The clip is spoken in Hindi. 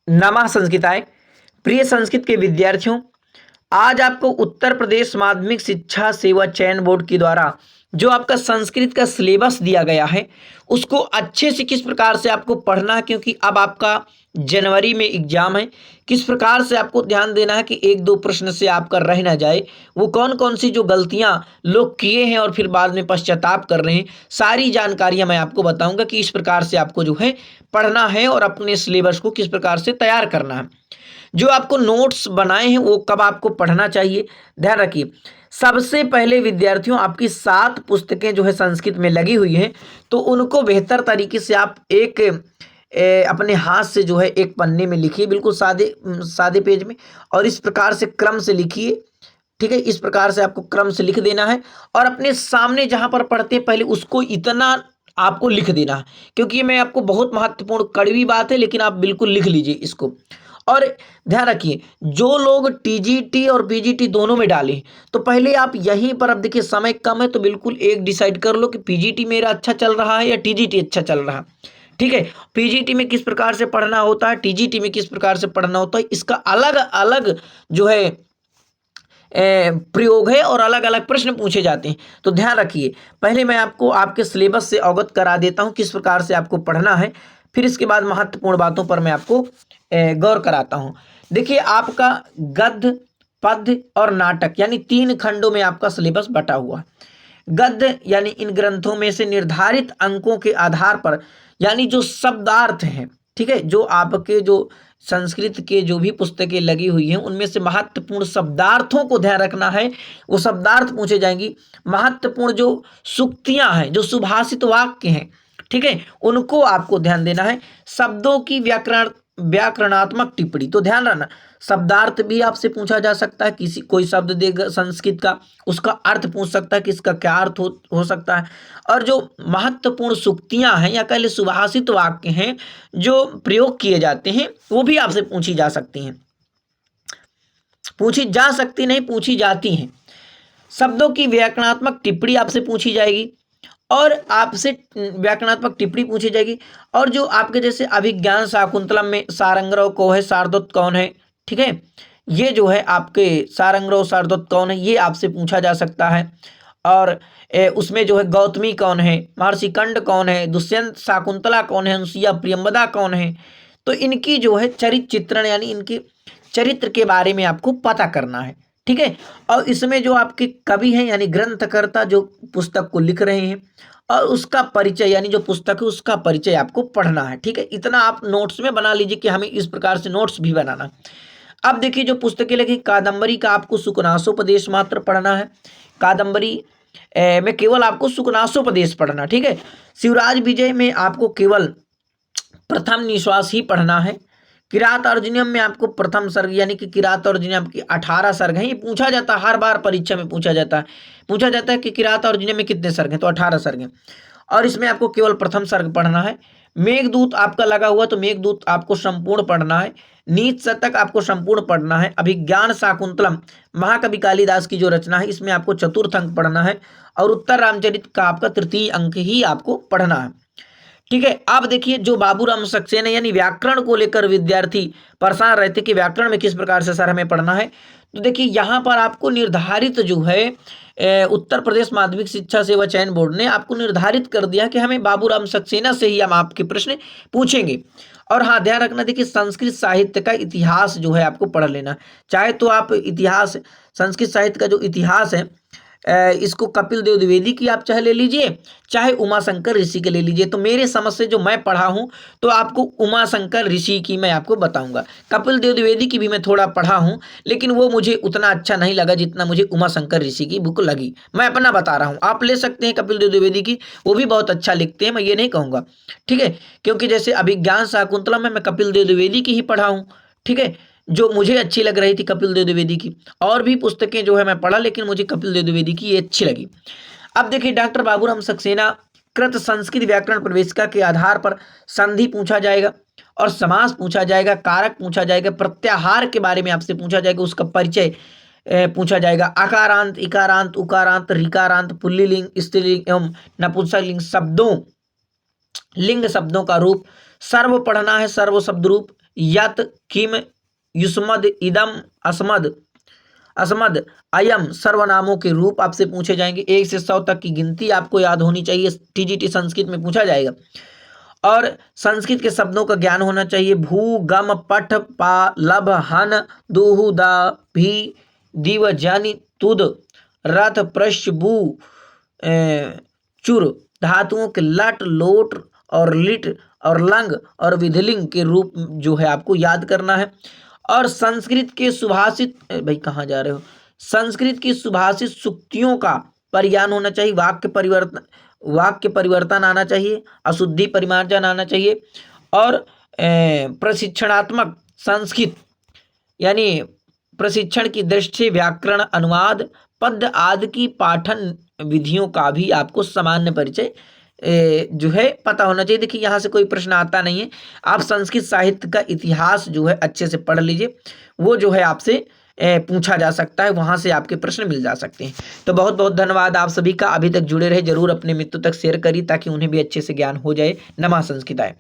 नमः संस्कृताय। प्रिय संस्कृत के विद्यार्थियों, आज आपको उत्तर प्रदेश माध्यमिक शिक्षा सेवा चयन बोर्ड के द्वारा जो आपका संस्कृत का सिलेबस दिया गया है उसको अच्छे से किस प्रकार से आपको पढ़ना है, क्योंकि अब आपका जनवरी में एग्जाम है। किस प्रकार से आपको ध्यान देना है कि एक दो प्रश्न से आपका रह ना जाए। वो कौन कौन सी जो गलतियां लोग किए हैं और फिर बाद में पश्चाताप कर रहे हैं, सारी जानकारियां मैं आपको बताऊंगा कि इस प्रकार से आपको जो है पढ़ना है और अपने सिलेबस को किस प्रकार से तैयार करना है। जो आपको नोट्स बनाए हैं वो कब आपको पढ़ना चाहिए, ध्यान रखिए। सबसे पहले विद्यार्थियों, आपकी 7 पुस्तकें जो है संस्कृत में लगी हुई हैं, तो उनको बेहतर तरीके से आप एक अपने हाथ से जो है एक पन्ने में लिखिए, बिल्कुल सादे सादे पेज में, और इस प्रकार से क्रम से लिखिए। ठीक है, इस प्रकार से आपको क्रम से लिख देना है और अपने सामने जहां पर पढ़ते हैं पहले उसको इतना आपको लिख देना है, क्योंकि ये मैं आपको बहुत महत्वपूर्ण कड़वी बात है, लेकिन आप बिल्कुल लिख लीजिए इसको। और ध्यान रखिए, जो लोग टीजीटी और पीजीटी दोनों में डालें, तो पहले आप यहीं पर, अब देखिए समय कम है तो बिल्कुल एक डिसाइड कर लो कि पीजीटी मेरा अच्छा चल रहा है या टीजीटी अच्छा चल रहा है। ठीक है, पीजीटी में किस प्रकार से पढ़ना होता है, टीजीटी में किस प्रकार से पढ़ना होता है, इसका अलग अलग जो है प्रयोग है और अलग अलग प्रश्न पूछे जाते हैं। तो ध्यान रखिए, पहले मैं आपको आपके सिलेबस से अवगत करा देता हूं किस प्रकार से आपको पढ़ना है, फिर इसके बाद महत्वपूर्ण बातों पर मैं आपको गौर कराता हूं। देखिए, आपका गद्य, पद्य और नाटक यानी 3 खंडों में आपका सिलेबस बटा हुआ है। गद्य यानी इन ग्रंथों में से निर्धारित अंकों के आधार पर, यानी जो शब्दार्थ हैं, ठीक है, जो आपके जो संस्कृत के जो भी पुस्तकें लगी हुई हैं उनमें से महत्वपूर्ण शब्दार्थों को ध्यान रखना है, वो शब्दार्थ पूछे जाएंगी। महत्वपूर्ण जो सूक्तियां हैं, जो सुभाषित वाक्य हैं, ठीक है, उनको आपको ध्यान देना है। शब्दों की व्याकरणात्मक टिप्पणी, तो ध्यान रखना, शब्दार्थ भी आपसे पूछा जा सकता है। किसी कोई शब्द देगा संस्कृत का, उसका अर्थ पूछ सकता है कि इसका क्या अर्थ हो सकता है। और जो महत्वपूर्ण सूक्तियां हैं या कह ले सुभाषित वाक्य हैं जो प्रयोग किए जाते हैं, वो भी आपसे पूछी जा सकती हैं। पूछी जा सकती नहीं, पूछी जाती हैं। शब्दों की व्याकरणात्मक टिप्पणी आपसे पूछी जाएगी और आपसे व्याकरणात्मक टिप्पणी पूछी जाएगी। और जो आपके जैसे अभिज्ञान शाकुंतलम में सारंगरव को है, शार्दूल कौन है, ठीक है, ये जो है आपके सारंगरव शार्दूल कौन है, ये आपसे पूछा जा सकता है। और उसमें जो है गौतमी कौन है, महर्षि कंड कौन है, दुष्यंत शाकुंतला कौन है, अनुसुईया प्रियंवदा कौन है। तो इनकी जो है चरित्र चित्रण यानी इनके चरित्र के बारे में आपको पता करना है। ठीक है, और इसमें जो आपके कवि हैं यानी ग्रंथकर्ता जो पुस्तक को लिख रहे हैं, और उसका परिचय यानी जो पुस्तक है उसका परिचय आपको पढ़ना है। ठीक है, इतना आप नोट्स में बना लीजिए कि हमें इस प्रकार से नोट्स भी बनाना है। अब देखिए, जो पुस्तकें लगी, कादंबरी का आपको सुकनासोपदेश मात्र पढ़ना है। कादंबरी में केवल आपको सुकनासोपदेश पढ़ना, ठीक है। शिवराज विजय में आपको केवल प्रथम निश्वास ही पढ़ना है। किरात अर्जुनियम में आपको प्रथम सर्ग यानी कि किरात अर्जुनियम की 18 सर्ग हैं। ये पूछा जाता है, हर बार परीक्षा में पूछा जाता है कि किरात अर्जुनियम में कितने सर्ग हैं, तो 18 सर्ग हैं। और इसमें आपको केवल प्रथम सर्ग पढ़ना है। मेघदूत आपका लगा हुआ, तो मेघदूत आपको संपूर्ण पढ़ना है। नीच शतक आपको संपूर्ण पढ़ना है। अभिज्ञान शाकुंतलम महाकवि कालिदास की जो रचना है, इसमें आपको चतुर्थ अंक पढ़ना है। और उत्तर रामचरित का आपका तृतीय अंक ही आपको पढ़ना है। ठीक है, अब देखिए, जो बाबूराम सक्सेना यानी व्याकरण को लेकर विद्यार्थी परेशान रहते कि व्याकरण में किस प्रकार से सर हमें पढ़ना है, तो देखिए यहाँ पर आपको निर्धारित जो है उत्तर प्रदेश माध्यमिक शिक्षा सेवा चयन बोर्ड ने आपको निर्धारित कर दिया कि हमें बाबूराम सक्सेना से ही हम आपके प्रश्न पूछेंगे। और हाँ, ध्यान रखना, देखिए संस्कृत साहित्य का इतिहास जो है आपको पढ़ लेना। चाहे तो आप इतिहास, संस्कृत साहित्य का जो इतिहास है इसको कपिल देव द्विवेदी की आप चाहे ले लीजिए, चाहे उमाशंकर ऋषि के ले लीजिए। तो मेरे समझ से जो मैं पढ़ा हूँ, तो आपको उमाशंकर ऋषि की मैं आपको बताऊंगा। कपिल देव द्विवेदी की भी मैं थोड़ा पढ़ा हूँ, लेकिन वो मुझे उतना अच्छा नहीं लगा जितना मुझे उमाशंकर ऋषि की बुक लगी। मैं अपना बता रहा हूँ, आप ले सकते हैं कपिल देव द्विवेदी की, वो भी बहुत अच्छा लिखते हैं, मैं ये नहीं कहूँगा। ठीक है, क्योंकि जैसे अभिज्ञान शाकुंतलम में मैं कपिल देव द्विवेदी की ही पढ़ा हूँ। ठीक है, जो मुझे अच्छी लग रही थी कपिल देव द्विवेदी की। और भी पुस्तकें जो है मैं पढ़ा, लेकिन मुझे कपिल देव द्विवेदी की ये अच्छी लगी। अब देखिए, डॉक्टर बाबूराम सक्सेना कृत संस्कृत व्याकरण प्रवेशिका के आधार पर संधि पूछा जाएगा और समास पूछा जाएगा, कारक पूछा जाएगा, प्रत्याहार के बारे में आपसे पूछा जाएगा, उसका परिचय पूछा जाएगा। आकारांत, इकारांत, उकारांत, ऋकारांत, पुल्लिंग, स्त्रीलिंग एवं नपुंसकलिंग शब्दों, लिंग शब्दों का रूप, सर्व पढ़ना है, सर्व शब्द रूप, यत किम युष्मद इदम अस्मद अस्मद अयम सर्वनामों के रूप आपसे पूछे जाएंगे। 1 से 100 तक की गिनती आपको याद होनी चाहिए, टीजीटी संस्कृत में पूछा जाएगा। और संस्कृत के शब्दों का ज्ञान होना चाहिए। भू गम पठ पा लभ हन दुहु दा भी दिव जानि तुद रथ प्रश बू चुर धातुओं के लट लोट और लिट और लंग और विधिलिंग के रूप जो है आपको याद करना है। और संस्कृत के सुभाषित भाई कहाँ जा रहे हो, संस्कृत की सुभाषित सूक्तियों का परिज्ञान होना चाहिए। वाक्य परिवर्तन आना चाहिए, अशुद्धि परिमार्जन आना चाहिए। और प्रशिक्षणात्मक संस्कृत यानी प्रशिक्षण की दृष्टि से व्याकरण, अनुवाद, पद्य आदि की पाठन विधियों का भी आपको सामान्य परिचय जो है पता होना चाहिए। देखिए यहाँ से कोई प्रश्न आता नहीं है, आप संस्कृत साहित्य का इतिहास जो है अच्छे से पढ़ लीजिए, वो जो है आपसे पूछा जा सकता है, वहाँ से आपके प्रश्न मिल जा सकते हैं। तो बहुत बहुत धन्यवाद आप सभी का, अभी तक जुड़े रहे, जरूर अपने मित्रों तक शेयर करिए ताकि उन्हें भी अच्छे से ज्ञान हो जाए। नमः संस्कृताय।